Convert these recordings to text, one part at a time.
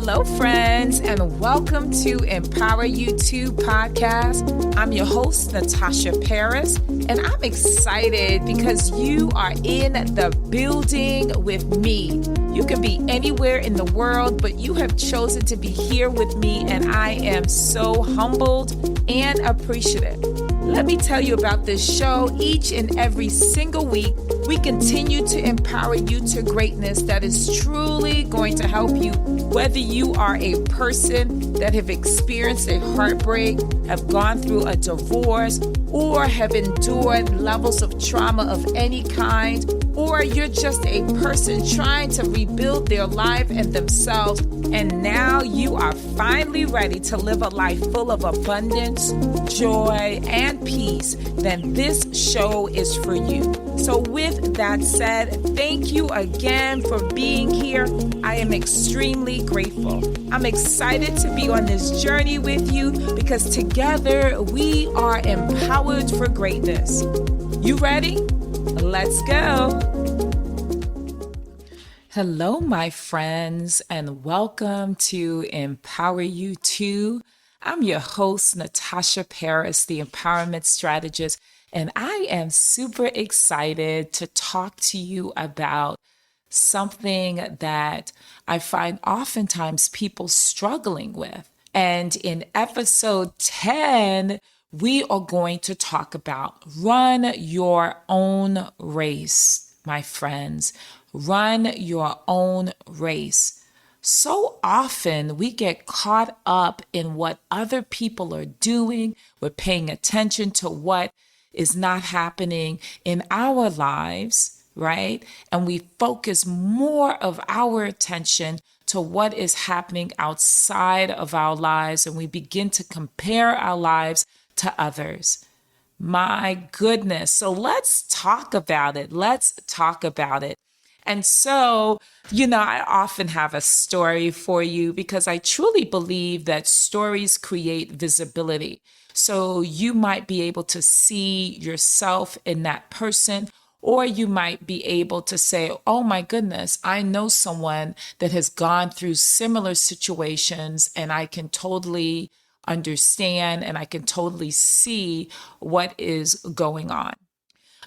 Hello, friends, and welcome to Empower You 2 podcast. I'm your host, Natasha Paris, and I'm excited because you are in the building with me. You can be anywhere in the world, but you have chosen to be here with me, and I am so humbled and appreciative. Let me tell you about this show. Each and every single week, we continue to empower you to greatness that is truly going to help you, whether you are a person that have experienced a heartbreak, have gone through a divorce, or have endured levels of trauma of any kind, or you're just a person trying to rebuild their life and themselves, and now you are finally ready to live a life full of abundance, joy, and peace, then this show is for you. So with that said, thank you again for being here. I am extremely grateful. I'm excited to be on this journey with you because together we are empowered for greatness. You ready? Let's go. Hello, my friends, and welcome to Empower You 2. I'm your host, Natasha Paris, the empowerment strategist, and I am super excited to talk to you about something that I find oftentimes people struggling with. And in episode 10, we are going to talk about run your own race, my friends. Run your own race. So often we get caught up in what other people are doing. We're paying attention to what is not happening in our lives, right? And we focus more of our attention to what is happening outside of our lives, and we begin to compare our lives to others. My goodness. So let's talk about it. And so, I often have a story for you because I truly believe that stories create visibility. So you might be able to see yourself in that person, or you might be able to say, oh my goodness, I know someone that has gone through similar situations, and I can totally understand and I can totally see what is going on.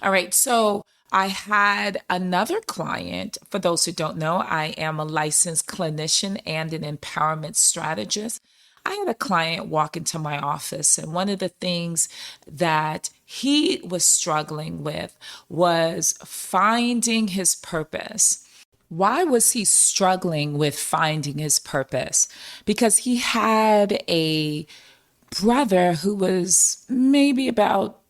All right, so I had another client. For those who don't know, I am a licensed clinician and an empowerment strategist. I had a client walk into my office, and one of the things that he was struggling with was finding his purpose. Why was he struggling with finding his purpose? Because he had a brother who was maybe about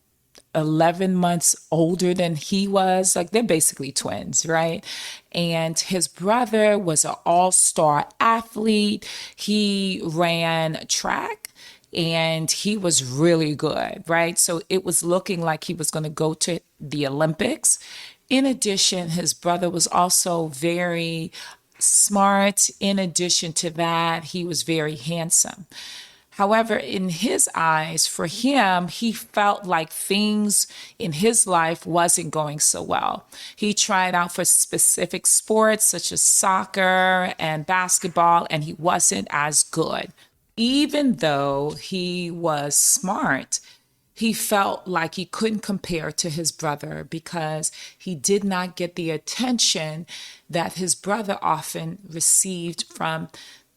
11 months older than he was. Like, they're basically twins, right? And his brother was an all-star athlete. He ran track and he was really good, right? So it was looking like he was going to go to the Olympics. In addition, his brother was also very smart. In addition to that, he was very handsome. However, in his eyes, for him, he felt like things in his life wasn't going so well. He tried out for specific sports such as soccer and basketball, and he wasn't as good. Even though he was smart, he felt like he couldn't compare to his brother because he did not get the attention that his brother often received from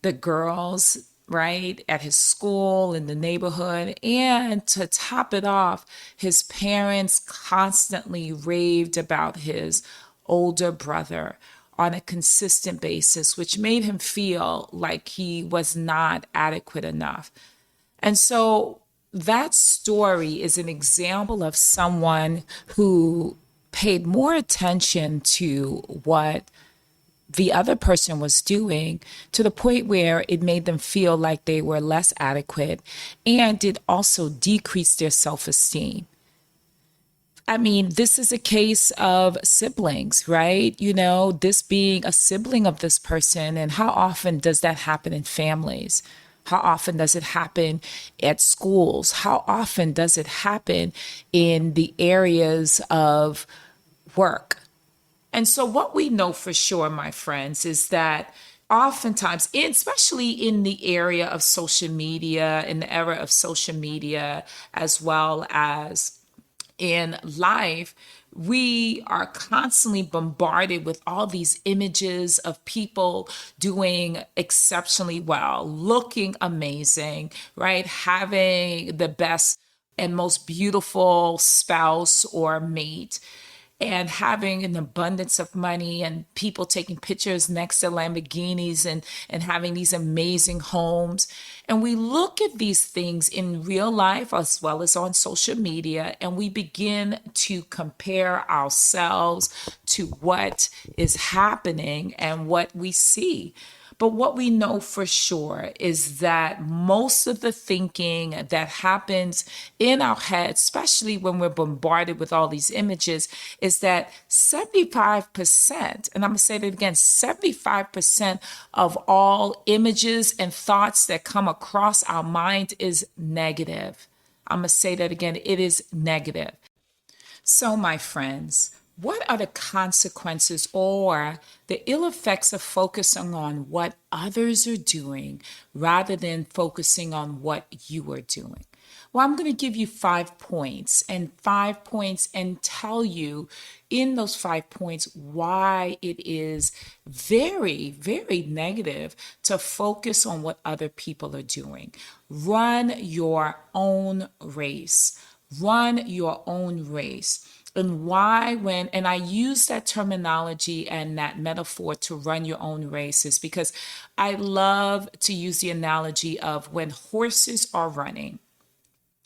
the girls, right, at his school, in the neighborhood. And to top it off, his parents constantly raved about his older brother on a consistent basis, which made him feel like he was not adequate enough. And so that story is an example of someone who paid more attention to what the other person was doing to the point where it made them feel like they were less adequate, and it also decreased their self-esteem. I mean, this is a case of siblings, right? This being a sibling of this person, and how often does that happen in families? How often does it happen at schools? How often does it happen in the areas of work? And so what we know for sure, my friends, is that Oftentimes, especially in the area of social media, in the era of social media, as well as in life, we are constantly bombarded with all these images of people doing exceptionally well, looking amazing, right? Having the best and most beautiful spouse or mate, and having an abundance of money, and people taking pictures next to Lamborghinis, and having these amazing homes. And we look at these things in real life as well as on social media, and we begin to compare ourselves to what is happening and what we see. But what we know for sure is that most of the thinking that happens in our head, especially when we're bombarded with all these images, is that 75%, and I'm going to say that again, 75% of all images and thoughts that come across our mind is negative. I'm going to say that again, it is negative. So, my friends, what are the consequences or the ill effects of focusing on what others are doing rather than focusing on what you are doing? Well, I'm going to give you 5 points and tell you in those 5 points why it is very, very negative to focus on what other people are doing. Run your own race. Run your own race. And why, and I use that terminology and that metaphor to run your own race is because I love to use the analogy of when horses are running.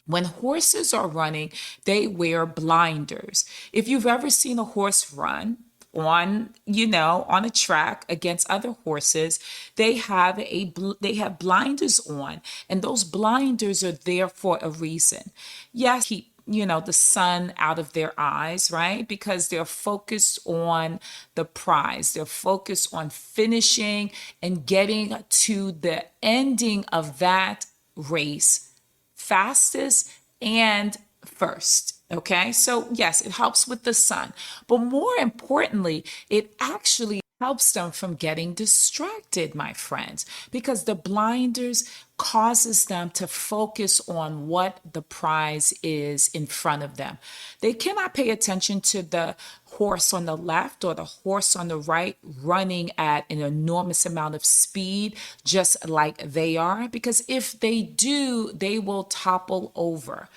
When horses are running, they wear blinders. If you've ever seen a horse run on a track against other horses, they have blinders on, and those blinders are there for a reason. Yes, keep the sun out of their eyes, right? Because they're focused on the prize. They're focused on finishing and getting to the ending of that race fastest and first. Okay, so yes, it helps with the sun, but more importantly, it actually helps them from getting distracted, my friends, because the blinders causes them to focus on what the prize is in front of them. They cannot pay attention to the horse on the left or the horse on the right running at an enormous amount of speed, just like they are, because if they do, they will topple over.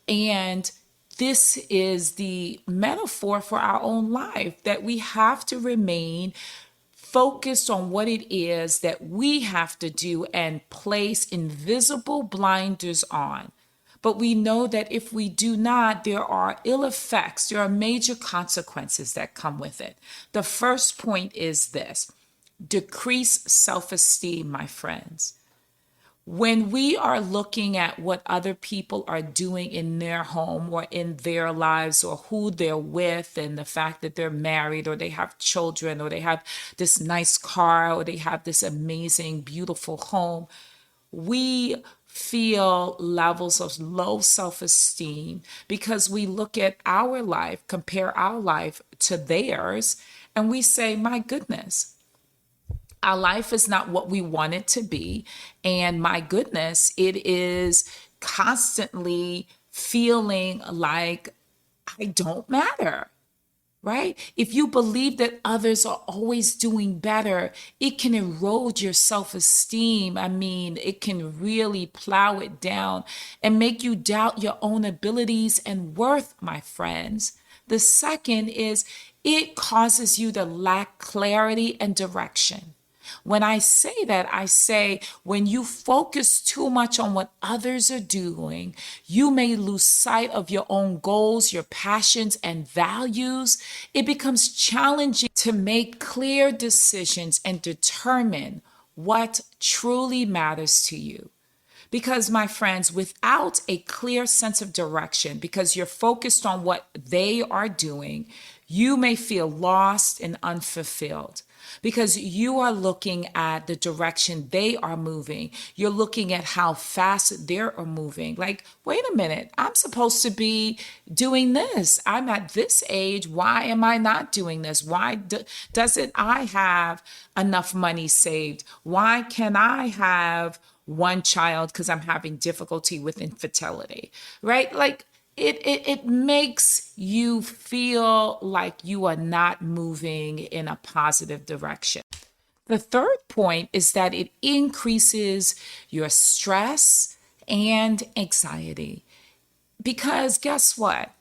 And this is the metaphor for our own life, that we have to remain focused on what it is that we have to do and place invisible blinders on. But we know that if we do not, there are ill effects, there are major consequences that come with it. The first point is this: decrease self esteem, my friends. When we are looking at what other people are doing in their home or in their lives, or who they're with, and the fact that they're married or they have children or they have this nice car or they have this amazing, beautiful home, we feel levels of low self esteem because we look at our life, compare our life to theirs, and we say, my goodness, our life is not what we want it to be. And my goodness, it is constantly feeling like I don't matter, right? If you believe that others are always doing better, it can erode your self esteem. I mean, it can really plow it down and make you doubt your own abilities and worth, my friends. The second is it causes you to lack clarity and direction. When I say that, I say when you focus too much on what others are doing, you may lose sight of your own goals, your passions, and values. It becomes challenging to make clear decisions and determine what truly matters to you. Because, my friends, without a clear sense of direction, because you're focused on what they are doing, You may feel lost and unfulfilled because you are looking at the direction they are moving. You're looking at how fast they're moving. Like, wait a minute, I'm supposed to be doing this. I'm at this age. Why am I not doing this? Why doesn't I have enough money saved? Why can I have one child because I'm having difficulty with infertility, right? Like, it makes you feel like you are not moving in a positive direction. The third point is that it increases your stress and anxiety. Because guess what?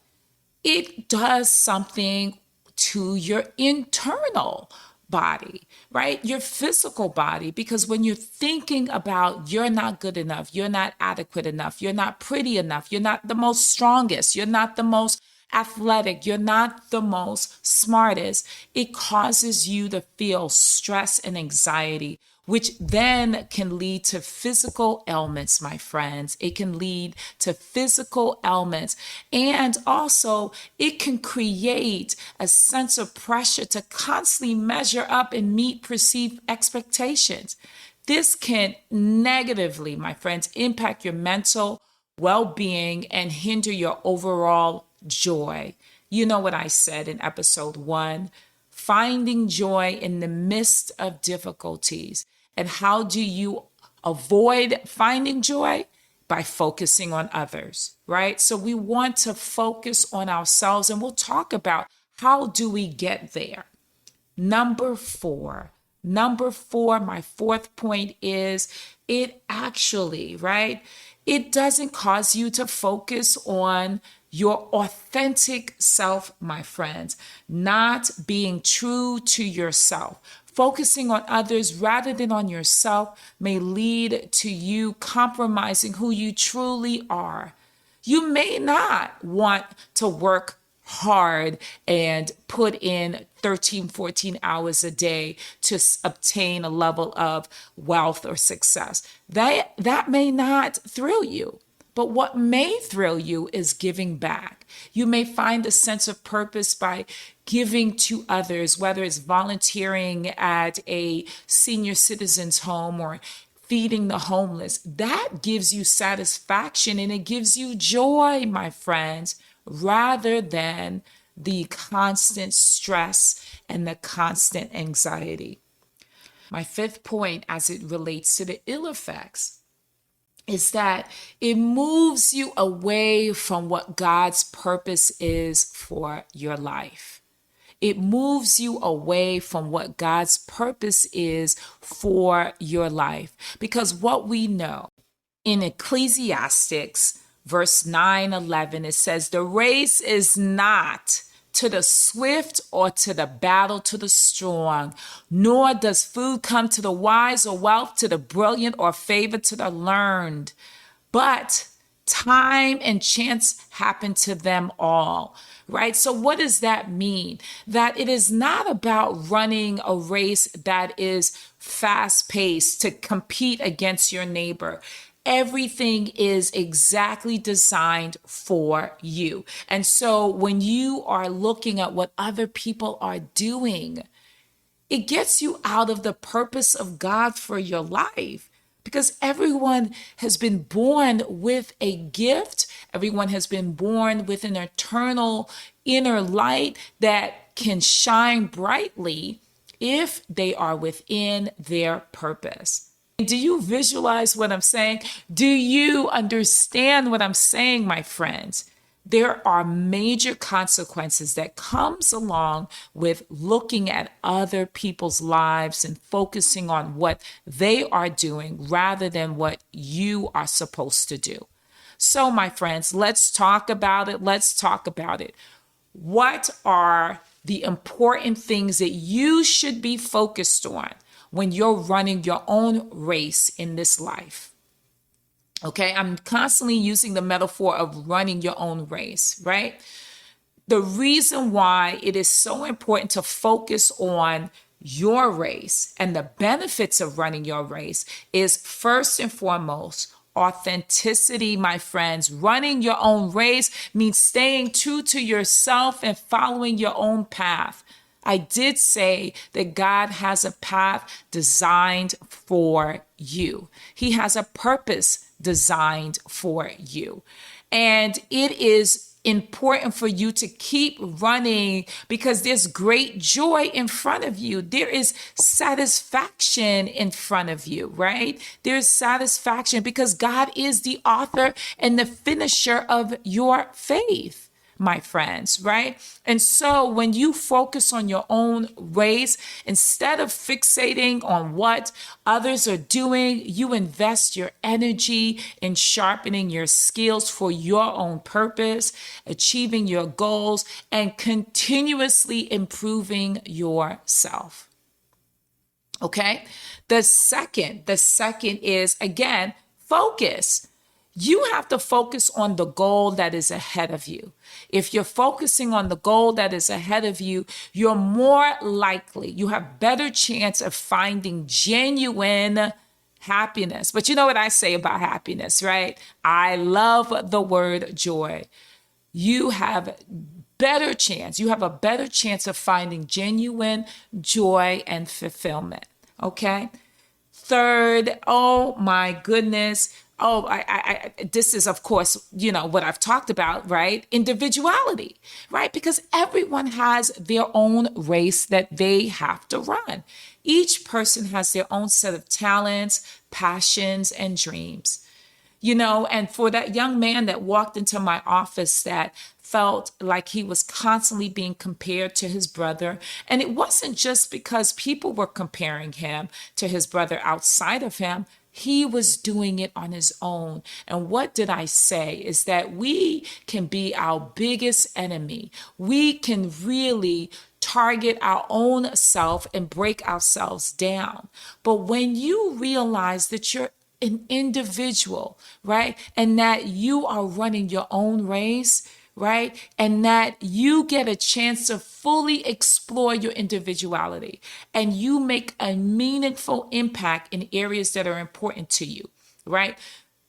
It does something to your internal body, right? Your physical body. Because when you're thinking about you're not good enough, you're not adequate enough, you're not pretty enough, you're not the most strongest, you're not the most athletic, you're not the most smartest, it causes you to feel stress and anxiety, which then can lead to physical ailments, my friends. It can lead to physical ailments. And also, it can create a sense of pressure to constantly measure up and meet perceived expectations. This can negatively, my friends, impact your mental well being and hinder your overall joy. You know what I said in episode 1, finding joy in the midst of difficulties. And how do you avoid finding joy? By focusing on others, right? So we want to focus on ourselves, and we'll talk about how do we get there. Number four, my fourth point is it actually, right? It doesn't cause you to focus on your authentic self, my friends, not being true to yourself. Focusing on others rather than on yourself may lead to you compromising who you truly are. You may not want to work hard and put in 13, 14 hours a day to obtain a level of wealth or success. That may not thrill you. But what may thrill you is giving back. You may find a sense of purpose by giving to others, whether it's volunteering at a senior citizen's home or feeding the homeless. That gives you satisfaction and it gives you joy, my friends, rather than the constant stress and the constant anxiety. My fifth point, as it relates to the ill effects, is that it moves you away from what God's purpose is for your life. It moves you away from what God's purpose is for your life. Because what we know in Ecclesiastes, verse 9-11, it says, the race is not to the swift or to the battle to the strong, nor does food come to the wise or wealth to the brilliant or favor to the learned. But time and chance happen to them all, right? So what does that mean? That it is not about running a race that is fast paced to compete against your neighbor. Everything is exactly designed for you. And so when you are looking at what other people are doing, it gets you out of the purpose of God for your life. Because everyone has been born with a gift. Everyone has been born with an eternal inner light that can shine brightly if they are within their purpose. Do you visualize what I'm saying? Do you understand what I'm saying, my friends? There are major consequences that comes along with looking at other people's lives and focusing on what they are doing rather than what you are supposed to do. So, my friends, let's talk about it. Let's talk about it. What are the important things that you should be focused on when you're running your own race in this life? Okay, I'm constantly using the metaphor of running your own race, right? The reason why it is so important to focus on your race and the benefits of running your race is first and foremost, Authenticity, my friends, running your own race means staying true to yourself and following your own path. I did say that God has a path designed for you. He has a purpose designed for you. And it is important for you to keep running because there's great joy in front of you. There is satisfaction in front of you, right? There's satisfaction because God is the author and the finisher of your faith, my friends, right? And so when you focus on your own race, instead of fixating on what others are doing, you invest your energy in sharpening your skills for your own purpose, achieving your goals, and continuously improving yourself. Okay? The second is again, focus. You have to focus on the goal that is ahead of you. If you're focusing on the goal that is ahead of you, you're more likely, you have better chance of finding genuine happiness. But you know what I say about happiness, right? I love the word joy. You have you have a better chance of finding genuine joy and fulfillment. Okay? Third, oh my goodness. Oh, this is, of course, what I've talked about, right? Individuality, right? Because everyone has their own race that they have to run. Each person has their own set of talents, passions, and dreams. And for that young man that walked into my office that felt like he was constantly being compared to his brother. And it wasn't just because people were comparing him to his brother outside of him. He was doing it on his own. And what did I say is that we can be our biggest enemy. We can really target our own self and break ourselves down. But when you realize that you're an individual, right? And that you are running your own race, right? And that you get a chance to fully explore your individuality and you make a meaningful impact in areas that are important to you, right?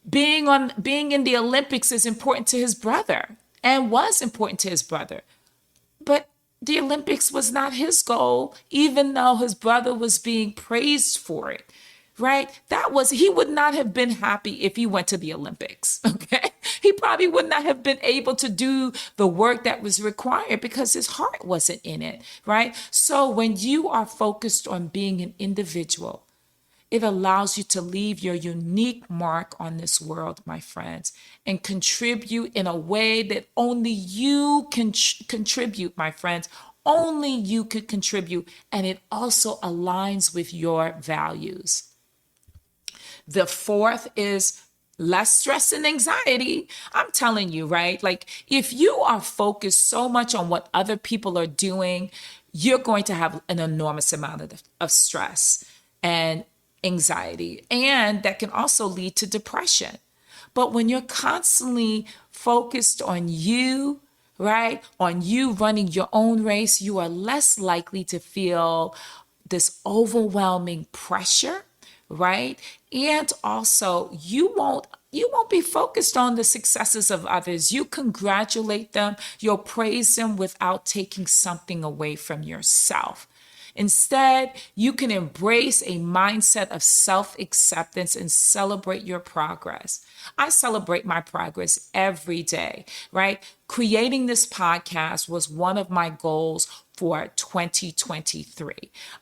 Being in the Olympics is important to his brother and was important to his brother. But the Olympics was not his goal, even though his brother was being praised for it. Right? He would not have been happy if he went to the Olympics. Okay. He probably would not have been able to do the work that was required because his heart wasn't in it. Right. So when you are focused on being an individual, it allows you to leave your unique mark on this world, my friends, and contribute in a way that only you can contribute, my friends. Only you could contribute. And it also aligns with your values. The fourth is less stress and anxiety. I'm telling you, right? Like if you are focused so much on what other people are doing, you're going to have an enormous amount of stress and anxiety. And that can also lead to depression. But when you're constantly focused on you, right? On you running your own race, you are less likely to feel this overwhelming pressure, right? And also you won't be focused on the successes of others. You congratulate them, you'll praise them without taking something away from yourself. Instead, you can embrace a mindset of self-acceptance and celebrate your progress. I celebrate my progress every day, right? Creating this podcast was one of my goals for 2023.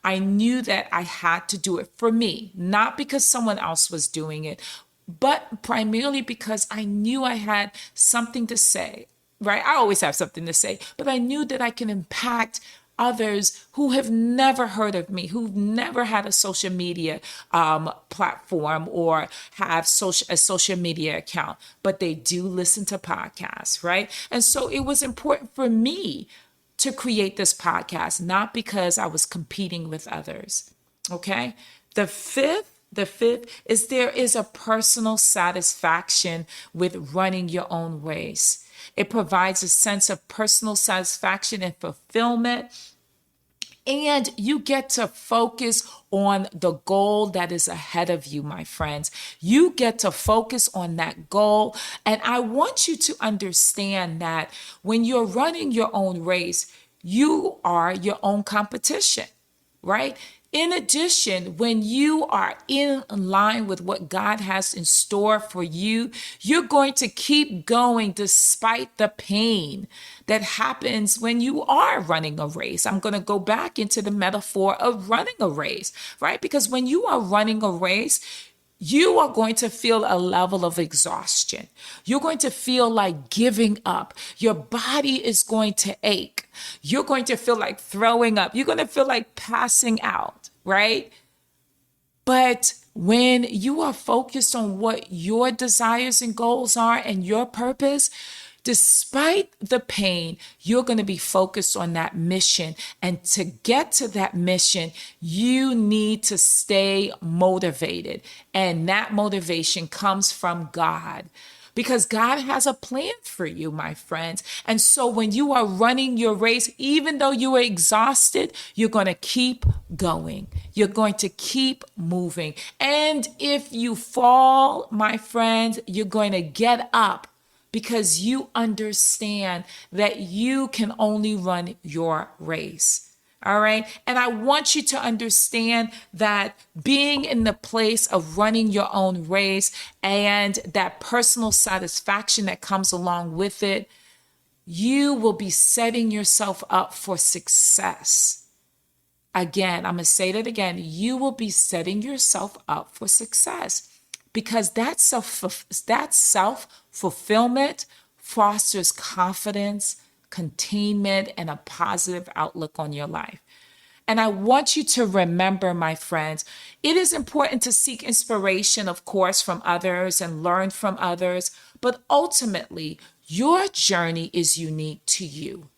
I knew that I had to do it for me, not because someone else was doing it, but primarily because I knew I had something to say, right? I always have something to say, but I knew that I can impact others who have never heard of me, who've never had a social media platform or have a social media account, but they do listen to podcasts, right? And so it was important for me to create this podcast, not because I was competing with others, okay? The fifth is there is a personal satisfaction with running your own race. It provides a sense of personal satisfaction and fulfillment And you get to focus on the goal that is ahead of you, my friends. You get to focus on that goal. And I want you to understand that when you're running your own race, you are your own competition, right? In addition, when you are in line with what God has in store for you, you're going to keep going despite the pain that happens when you are running a race. I'm going to go back into the metaphor of running a race, right? Because when you are running a race, you are going to feel a level of exhaustion. You're going to feel like giving up. Your body is going to ache. You're going to feel like throwing up. You're going to feel like passing out, right? But when you are focused on what your desires and goals are and your purpose, despite the pain, you're going to be focused on that mission. And to get to that mission, you need to stay motivated. And that motivation comes from God. Because God has a plan for you, my friends. And so when you are running your race, even though you are exhausted, you're going to keep going. You're going to keep moving. And if you fall, my friends, you're going to get up because you understand that you can only run your race. All right. And I want you to understand that being in the place of running your own race and that personal satisfaction that comes along with it, you will be setting yourself up for success. Again, I'm going to say that again. You will be setting yourself up for success because that self-fulfillment fosters confidence, containment, and a positive outlook on your life. And I want you to remember, my friends, it is important to seek inspiration, of course, from others and learn from others, but ultimately, your journey is unique to you.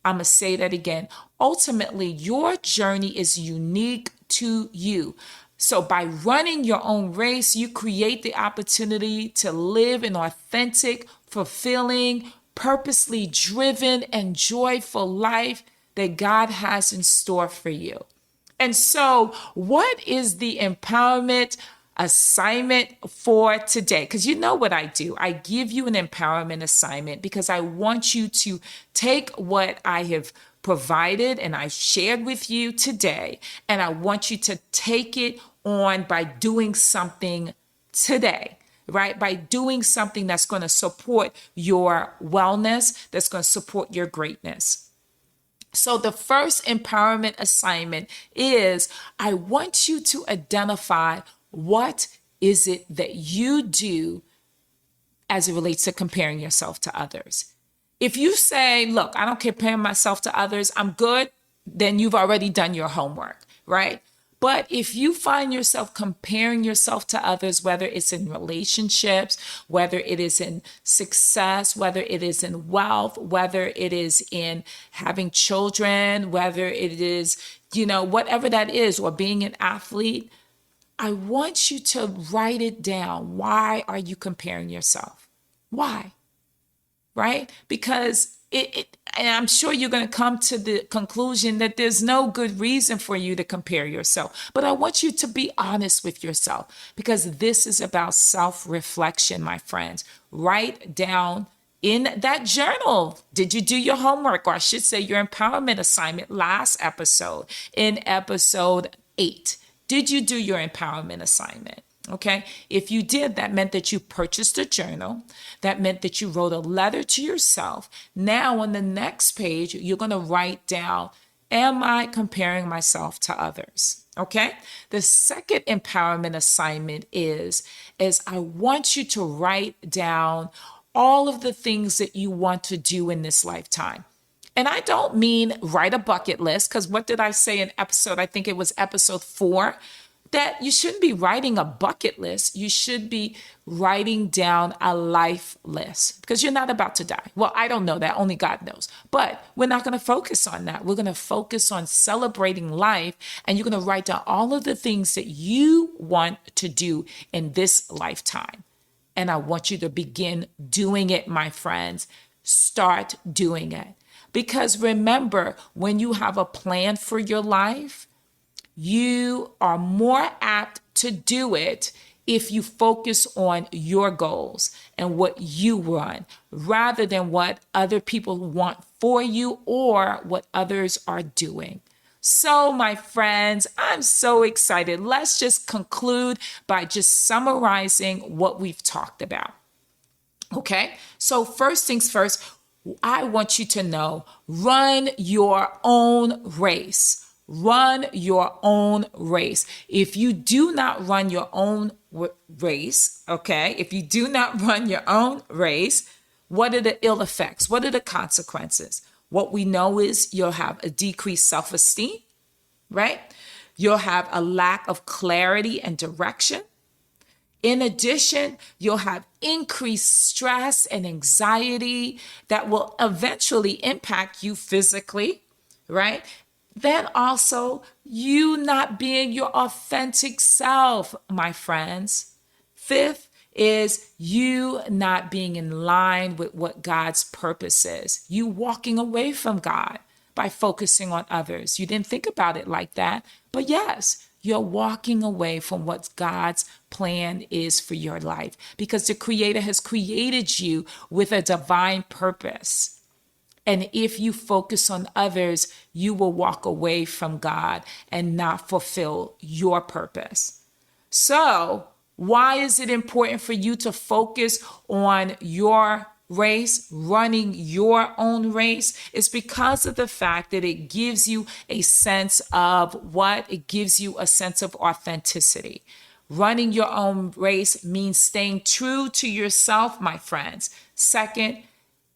I'm going to say that again. Ultimately, your journey is unique to you. So by running your own race, you create the opportunity to live an authentic, fulfilling, purposely driven, and joyful life that God has in store for you. And so, what is the empowerment assignment for today? Because you know what I do. I give you an empowerment assignment because I want you to take what I have provided and I've shared with you today, and I want you to take it on by doing something today. Right? By doing something that's going to support your wellness, that's going to support your greatness. So the first empowerment assignment is I want you to identify what is it that you do as it relates to comparing yourself to others. If you say, look, I don't compare myself to others, I'm good, then you've already done your homework, right? But if you find yourself comparing yourself to others, whether it's in relationships, whether it is in success, whether it is in wealth, whether it is in having children, whether it is, whatever that is, or being an athlete, I want you to write it down. Why are you comparing yourself? Why? Right? Because and I'm sure you're going to come to the conclusion that there's no good reason for you to compare yourself. But I want you to be honest with yourself because this is about self-reflection, my friends. Write down in that journal. Did you do your homework? Or I should say your empowerment assignment last episode, in episode 8. Did you do your empowerment assignment? Okay. If you did, that meant that you purchased a journal. That meant that you wrote a letter to yourself. Now on the next page, you're going to write down, am I comparing myself to others? Okay. The second empowerment assignment is I want you to write down all of the things that you want to do in this lifetime. And I don't mean write a bucket list, because what did I say in I think it was episode 4, that you shouldn't be writing a bucket list. You should be writing down a life list because you're not about to die. Well, I don't know that. Only God knows. But we're not going to focus on that. We're going to focus on celebrating life. And you're going to write down all of the things that you want to do in this lifetime. And I want you to begin doing it, my friends. Start doing it. Because remember, when you have a plan for your life, you are more apt to do it if you focus on your goals and what you want rather than what other people want for you or what others are doing. So, my friends, I'm so excited. Let's just conclude by just summarizing what we've talked about. Okay, so first things first, I want you to know, run your own race. Run your own race. If you do not run your own race, okay, if you do not run your own race, what are the ill effects? What are the consequences? What we know is you'll have a decreased self-esteem, right? You'll have a lack of clarity and direction. In addition, you'll have increased stress and anxiety that will eventually impact you physically, right? Then also, you not being your authentic self, my friends. Fifth is you not being in line with what God's purpose is. You walking away from God by focusing on others. You didn't think about it like that, but yes, you're walking away from what God's plan is for your life because the Creator has created you with a divine purpose. And if you focus on others, you will walk away from God and not fulfill your purpose. So, why is it important for you to focus on your race, running your own race? It's because of the fact that it gives you a sense of what? It gives you a sense of authenticity. Running your own race means staying true to yourself, my friends. Second,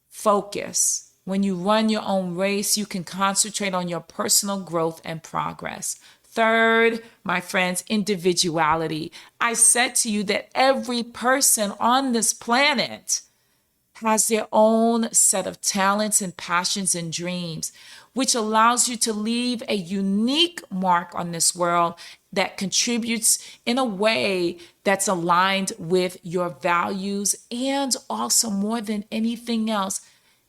focus. When you run your own race, you can concentrate on your personal growth and progress. Third, my friends, individuality. I said to you that every person on this planet has their own set of talents and passions and dreams, which allows you to leave a unique mark on this world that contributes in a way that's aligned with your values, and also more than anything else,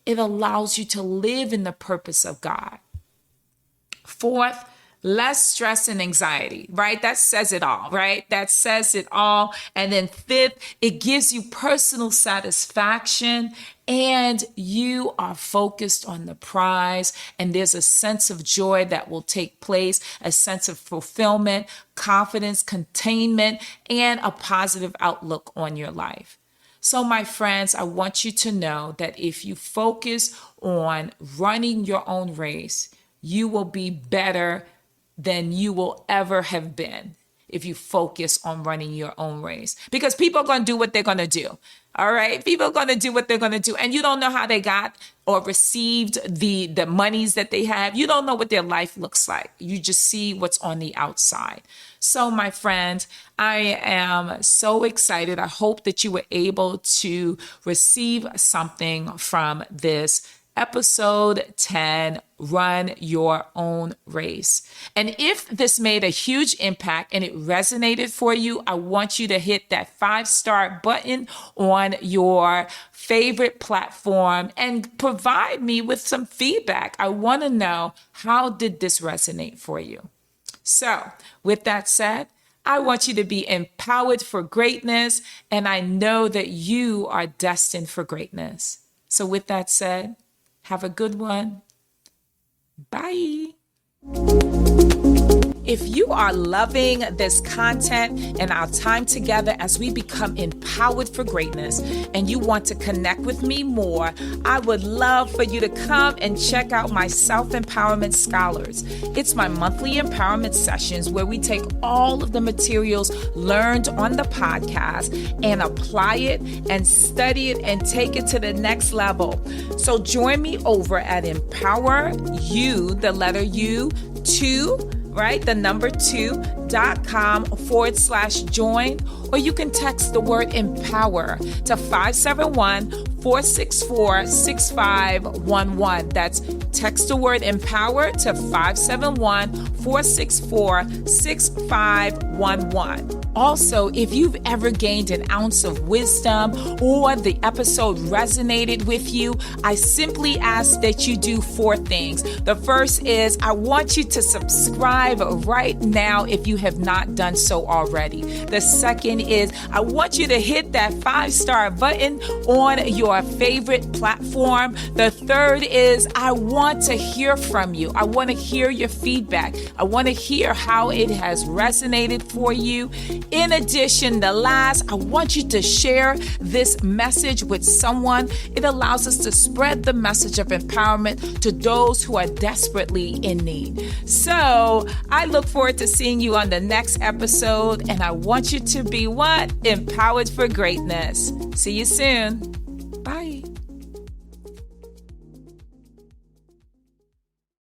it allows you to live in the purpose of God. Fourth, less stress and anxiety, right? That says it all, right? That says it all. And then fifth, it gives you personal satisfaction and you are focused on the prize. And there's a sense of joy that will take place, a sense of fulfillment, confidence, containment, and a positive outlook on your life. So, my friends, I want you to know that if you focus on running your own race, you will be better than you will ever have been if you focus on running your own race. Because people are going to do what they're going to do. All right? People are going to do what they're going to do. And you don't know how they got or received the monies that they have. You don't know what their life looks like. You just see what's on the outside. So, my friend, I am so excited. I hope that you were able to receive something from this episode 10, Run Your Own Race. And if this made a huge impact and it resonated for you, I want you to hit that 5-star button on your favorite platform and provide me with some feedback. I want to know, how did this resonate for you? So, with that said, I want you to be empowered for greatness, and I know that you are destined for greatness. So, with that said, have a good one. Bye. If you are loving this content and our time together as we become empowered for greatness and you want to connect with me more, I would love for you to come and check out my Self-Empowerment Scholars. It's my monthly empowerment sessions where we take all of the materials learned on the podcast and apply it and study it and take it to the next level. So join me over at Empower You, the letter U, 2, right? The number 2.com/join, or you can text the word empower to 571 464-6511. That's text the word empower to 571-464-6511. Also, if you've ever gained an ounce of wisdom or the episode resonated with you, I simply ask that you do 4 things. The first is I want you to subscribe right now if you have not done so already. The second is I want you to hit that 5-star button on your favorite platform. The third is I want to hear from you. I want to hear your feedback. I want to hear how it has resonated for you. In addition, the last, I want you to share this message with someone. It allows us to spread the message of empowerment to those who are desperately in need. So I look forward to seeing you on the next episode, and I want you to be what? Empowered for greatness. See you soon. Bye.